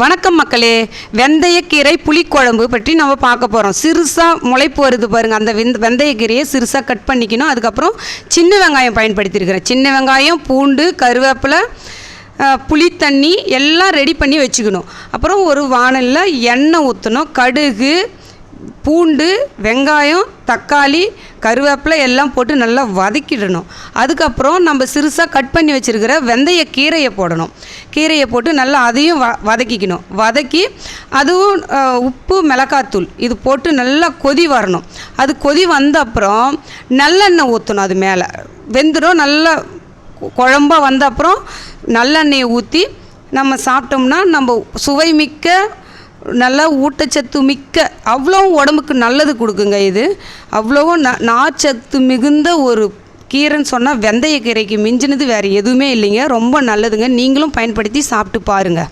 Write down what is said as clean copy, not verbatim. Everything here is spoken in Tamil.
வணக்கம் மக்களே, வெந்தயக்கீரை புளிக்குழம்பு பற்றி நம்ம பார்க்க போகிறோம். சிறுசாக முளைப்பு வருது பாருங்கள், அந்த வெந்தயக்கீரையை சிறுசாக கட் பண்ணிக்கணும். அதுக்கப்புறம் சின்ன வெங்காயம் பயன்படுத்தியிருக்கிறேன். சின்ன வெங்காயம், பூண்டு, கருவேப்பிலை, புளி தண்ணி எல்லாம் ரெடி பண்ணி வச்சுக்கணும். அப்புறம் ஒரு வாணலில் எண்ணெய் ஊற்றணும். கடுகு, பூண்டு, வெங்காயம், தக்காளி, கருவேப்பிலை எல்லாம் போட்டு நல்லா வதக்கிடணும். அதுக்கப்புறம் நம்ம சிறுசாக கட் பண்ணி வச்சுருக்கிற வெந்தய கீரையை போடணும். கீரையை போட்டு நல்லா அதையும் வதக்கிக்கணும். வதக்கி அதுவும் உப்பு, மிளகாத்தூள் இது போட்டு நல்லா கொதி வரணும். அது கொதி வந்த அப்புறம் நல்லெண்ணெய் ஊற்றணும். அது மேலே வெந்துடும். நல்லா குழம்பாக வந்த அப்புறம் நல்லெண்ணெயை ஊற்றி நம்ம சாப்பிட்டோம்னா நம்ம சுவைமிக்க, நல்லா ஊட்டச்சத்து மிக்க, அவ்வளோ உடம்புக்கு நல்லது கொடுக்குங்க. இது அவ்வளோவும் நார்ச்சத்து மிகுந்த ஒரு கீரைன்னு சொன்னால் வெந்தயக்கீரைக்கு மிஞ்சினது வேறு எதுவுமே இல்லைங்க. ரொம்ப நல்லதுங்க. நீங்களும் பயன்படுத்தி சாப்பிட்டு பாருங்கள்.